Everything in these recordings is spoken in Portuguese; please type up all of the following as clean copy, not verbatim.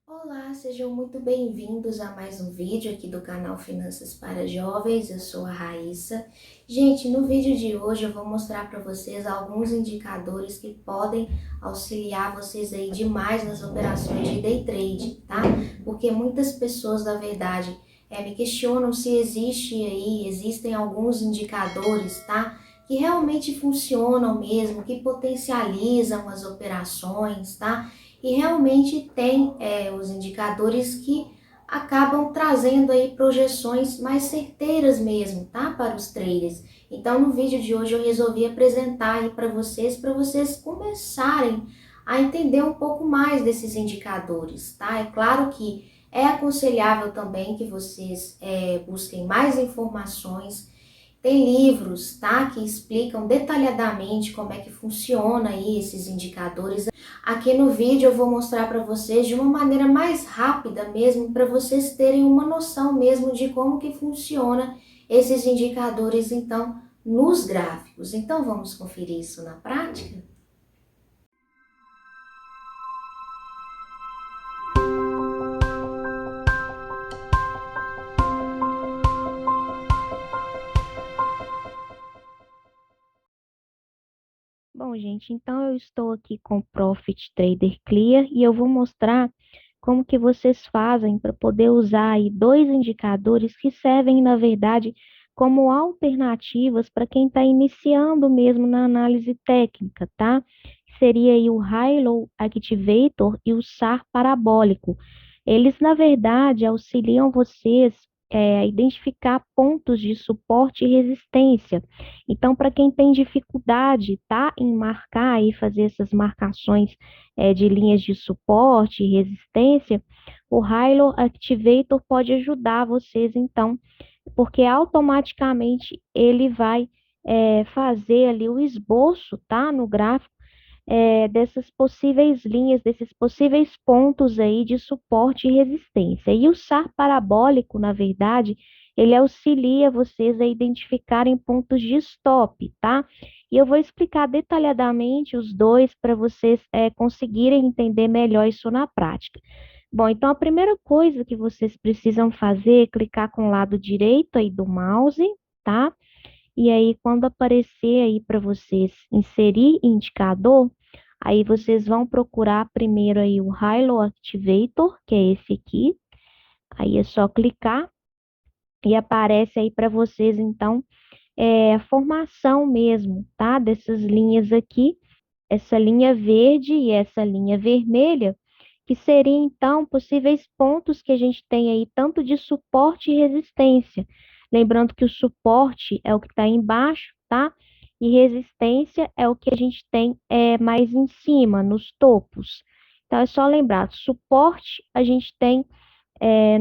Olá, sejam muito bem-vindos a mais um vídeo aqui do canal Finanças para Jovens. Eu sou a Raíssa. Gente, no vídeo de hoje eu vou mostrar para vocês alguns indicadores que podem auxiliar vocês aí demais nas operações de day trade, tá? Porque muitas pessoas, na verdade, me questionam se existem alguns indicadores, tá? Que realmente funcionam mesmo, que potencializam as operações, tá? E realmente tem os indicadores que acabam trazendo aí projeções mais certeiras mesmo, tá? Para os traders. Então, no vídeo de hoje eu resolvi apresentar aí para vocês começarem a entender um pouco mais desses indicadores, tá? É claro que é aconselhável também que vocês busquem mais informações. Tem livros, tá, que explicam detalhadamente como é que funciona aí esses indicadores. Aqui no vídeo eu vou mostrar para vocês de uma maneira mais rápida mesmo, para vocês terem uma noção mesmo de como que funciona esses indicadores, então, nos gráficos. Então, vamos conferir isso na prática? Bom, gente, então eu estou aqui com o Profit Trader Clear e eu vou mostrar como que vocês fazem para poder usar aí dois indicadores que servem, na verdade, como alternativas para quem está iniciando mesmo na análise técnica, tá? Seria aí o High-Low Activator e o SAR parabólico. Eles, na verdade, auxiliam vocês a identificar pontos de suporte e resistência. Então, para quem tem dificuldade, tá, em marcar e fazer essas marcações de linhas de suporte e resistência, o Hilo Activator pode ajudar vocês, então, porque automaticamente ele vai fazer ali o esboço, tá, no gráfico, dessas possíveis linhas, desses possíveis pontos aí de suporte e resistência. E o SAR parabólico, na verdade, ele auxilia vocês a identificarem pontos de stop, tá? E eu vou explicar detalhadamente os dois para vocês conseguirem entender melhor isso na prática. Bom, então a primeira coisa que vocês precisam fazer é clicar com o lado direito aí do mouse, tá? E aí, quando aparecer aí para vocês inserir indicador, aí vocês vão procurar primeiro aí o Hilo Activator, que é esse aqui. Aí é só clicar e aparece aí para vocês, então, a formação mesmo, tá? Dessas linhas aqui, essa linha verde e essa linha vermelha, que seriam, então, possíveis pontos que a gente tem aí, tanto de suporte e resistência. Lembrando que o suporte é o que está embaixo, tá? E resistência é o que a gente tem mais em cima, nos topos. Então, é só lembrar, suporte a gente tem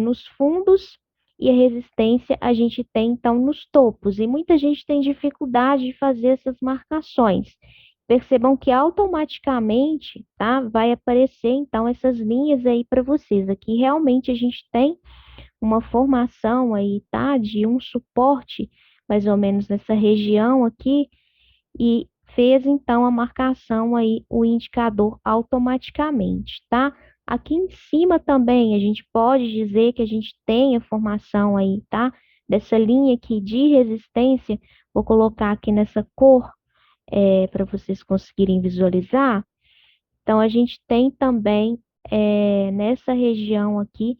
nos fundos e a resistência a gente tem, então, nos topos. E muita gente tem dificuldade de fazer essas marcações. Percebam que automaticamente, tá, vai aparecer, então, essas linhas aí para vocês. Aqui realmente a gente tem uma formação aí, tá, de um suporte, mais ou menos nessa região aqui, e fez então a marcação aí, o indicador automaticamente, tá? Aqui em cima também a gente pode dizer que a gente tem a formação aí, tá? Dessa linha aqui de resistência, vou colocar aqui nessa cor para vocês conseguirem visualizar. Então, a gente tem também nessa região aqui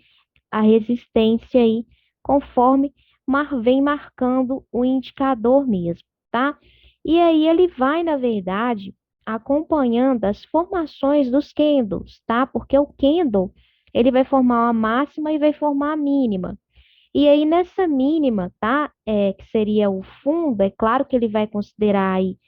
a resistência aí, conforme vem marcando o indicador mesmo, tá? E aí ele vai, na verdade, acompanhando as formações dos candles, tá? Porque o candle, ele vai formar uma máxima e vai formar a mínima. E aí nessa mínima, tá? Que seria o fundo, é claro que ele vai considerar aí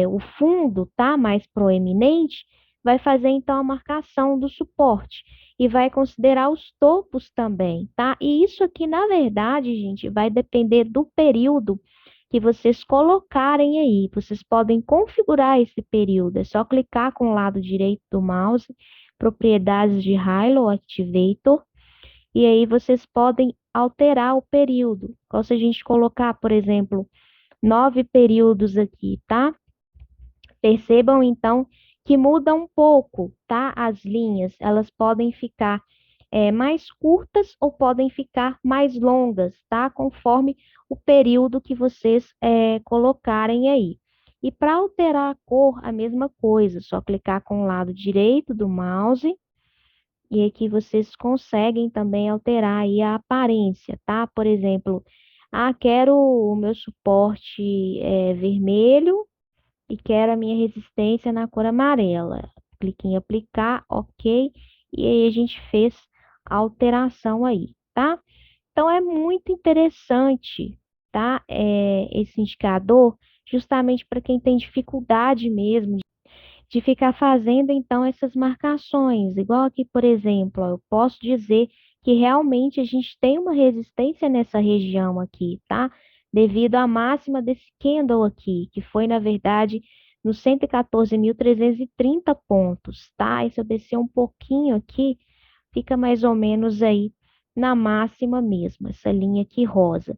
o fundo, tá? Mais proeminente, vai fazer então a marcação do suporte e vai considerar os topos também, tá? E isso aqui, na verdade, gente, vai depender do período que vocês colocarem aí. Vocês podem configurar esse período, é só clicar com o lado direito do mouse, propriedades de Hilo Activator, e aí vocês podem alterar o período. Então, se a gente colocar, por exemplo, 9 períodos aqui, tá? Percebam então que muda um pouco, tá? As linhas, elas podem ficar mais curtas ou podem ficar mais longas, tá? Conforme o período que vocês colocarem aí. E para alterar a cor, a mesma coisa, só clicar com o lado direito do mouse e aqui vocês conseguem também alterar aí a aparência, tá? Por exemplo, quero o meu suporte vermelho e quero a minha resistência na cor amarela. Clique em aplicar, ok, e aí a gente fez a alteração aí, tá? Então é muito interessante, tá? Esse indicador, justamente para quem tem dificuldade mesmo de ficar fazendo então essas marcações. Igual aqui, por exemplo, ó, eu posso dizer que realmente a gente tem uma resistência nessa região aqui, tá? Devido à máxima desse candle aqui, que foi, na verdade, nos 114.330 pontos, tá? E se eu descer um pouquinho aqui, fica mais ou menos aí na máxima mesmo, essa linha aqui rosa.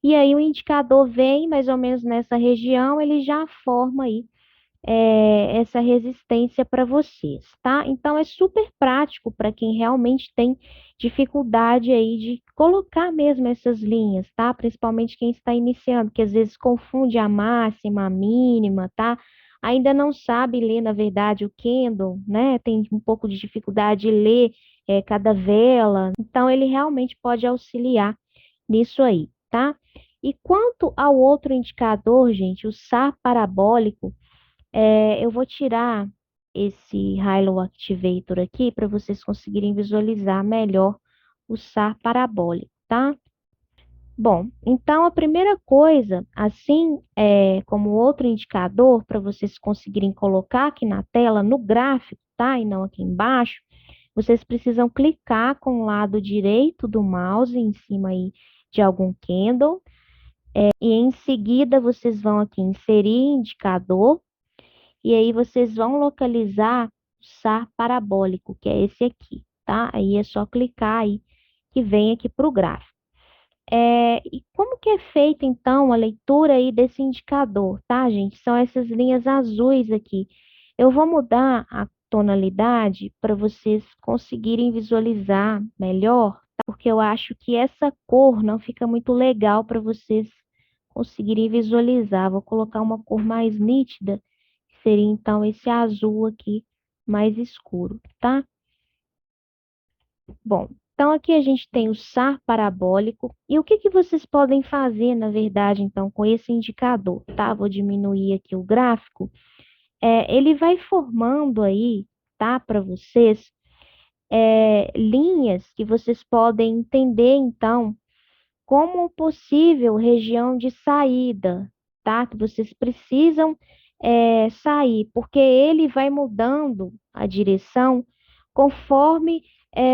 E aí o indicador vem mais ou menos nessa região, ele já forma aí essa resistência para vocês, tá? Então é super prático para quem realmente tem dificuldade aí de colocar mesmo essas linhas, tá? Principalmente quem está iniciando, que às vezes confunde a máxima, a mínima, tá? Ainda não sabe ler, na verdade, o candle, né? Tem um pouco de dificuldade de ler cada vela. Então ele realmente pode auxiliar nisso aí, tá? E quanto ao outro indicador, gente, o SAR parabólico, eu vou tirar esse Hilo Activator aqui para vocês conseguirem visualizar melhor o SAR parabólico, tá? Bom, então a primeira coisa, assim como outro indicador, para vocês conseguirem colocar aqui na tela, no gráfico, tá? E não aqui embaixo, vocês precisam clicar com o lado direito do mouse em cima aí de algum candle, e em seguida vocês vão aqui inserir indicador, e aí vocês vão localizar o SAR parabólico, que é esse aqui, tá? Aí é só clicar aí que vem aqui para o gráfico. E como que é feita, então, a leitura aí desse indicador, tá, gente? São essas linhas azuis aqui. Eu vou mudar a tonalidade para vocês conseguirem visualizar melhor, tá? Porque eu acho que essa cor não fica muito legal para vocês conseguirem visualizar. Vou colocar uma cor mais nítida, que seria então esse azul aqui mais escuro, tá? Bom, então aqui a gente tem o SAR parabólico. E o que que vocês podem fazer, na verdade, então, com esse indicador, tá? Vou diminuir aqui o gráfico. Ele vai formando aí, tá, para vocês, linhas que vocês podem entender, então, como possível região de saída, tá? Que vocês precisam sair, porque ele vai mudando a direção conforme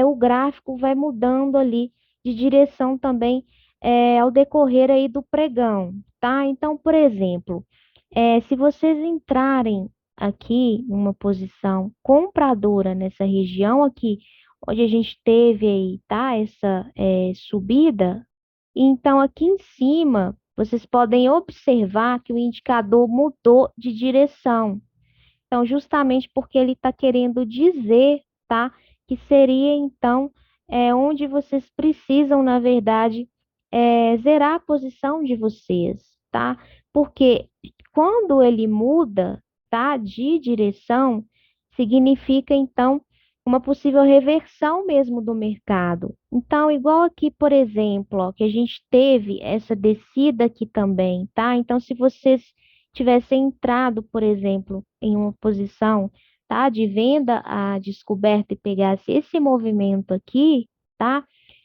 o gráfico vai mudando ali de direção também ao decorrer aí do pregão, tá? Então, por exemplo, se vocês entrarem aqui numa posição compradora nessa região aqui, onde a gente teve aí, tá? Essa subida, então, aqui em cima, vocês podem observar que o indicador mudou de direção. Então, justamente porque ele está querendo dizer, tá? Que seria, então, onde vocês precisam, na verdade, zerar a posição de vocês, tá? Porque quando ele muda, tá? De direção, significa, então, uma possível reversão mesmo do mercado. Então, igual aqui, por exemplo, ó, que a gente teve essa descida aqui também, tá? Então, se vocês tivessem entrado, por exemplo, em uma posição, tá, de venda à descoberta e pegasse esse movimento aqui, tá?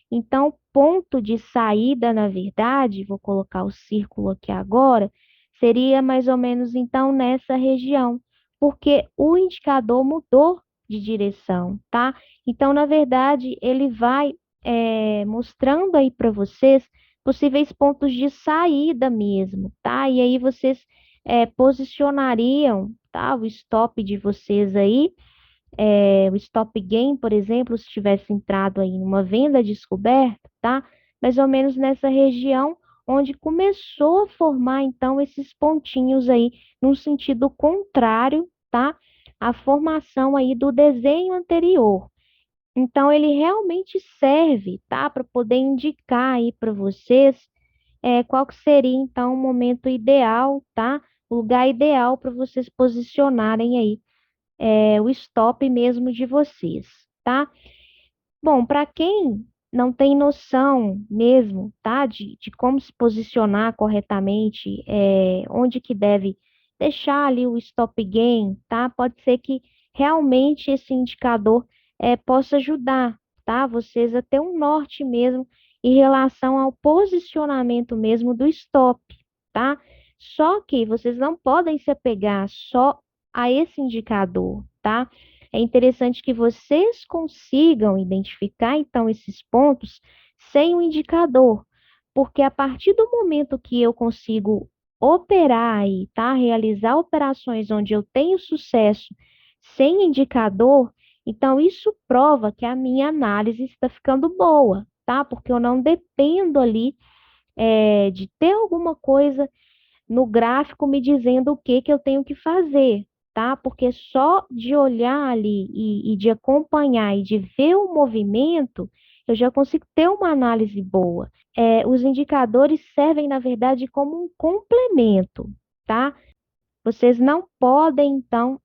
Então, ponto de saída, na verdade, vou colocar o círculo aqui agora, seria mais ou menos então nessa região, porque o indicador mudou de direção, tá? Então, na verdade, ele vai mostrando aí para vocês possíveis pontos de saída mesmo, tá? E aí vocês posicionariam, tá? O stop de vocês aí, o stop gain, por exemplo, se tivesse entrado aí numa venda descoberta, tá? Mais ou menos nessa região onde começou a formar, então, esses pontinhos aí, no sentido contrário, tá? a formação aí do desenho anterior. Então, ele realmente serve, tá? Para poder indicar aí para vocês qual que seria, então, o momento ideal, tá? O lugar ideal para vocês posicionarem aí o stop mesmo de vocês, tá? Bom, para quem não tem noção mesmo, tá, de como se posicionar corretamente, onde que deve deixar ali o stop gain, tá? Pode ser que realmente esse indicador possa ajudar, tá? Vocês a ter um norte mesmo em relação ao posicionamento mesmo do stop, tá? Só que vocês não podem se apegar só a esse indicador, tá? É interessante que vocês consigam identificar, então, esses pontos sem o indicador, porque a partir do momento que eu consigo operar e tá, realizar operações onde eu tenho sucesso sem indicador, então isso prova que a minha análise está ficando boa, tá? Porque eu não dependo ali de ter alguma coisa no gráfico me dizendo o que que eu tenho que fazer, tá? Porque só de olhar ali e de acompanhar e de ver o movimento, eu já consigo ter uma análise boa. Os indicadores servem, na verdade, como um complemento, tá? Vocês não podem, então,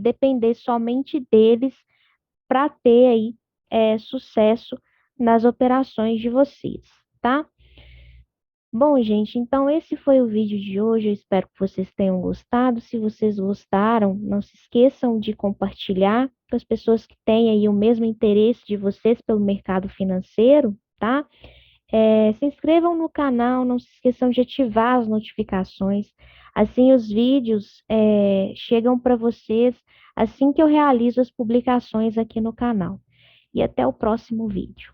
depender somente deles para ter aí sucesso nas operações de vocês, tá? Bom, gente, então esse foi o vídeo de hoje. Eu espero que vocês tenham gostado. Se vocês gostaram, não se esqueçam de compartilhar com as pessoas que têm aí o mesmo interesse de vocês pelo mercado financeiro, tá? Se inscrevam no canal, não se esqueçam de ativar as notificações. Assim, os vídeos chegam para vocês assim que eu realizo as publicações aqui no canal. E até o próximo vídeo.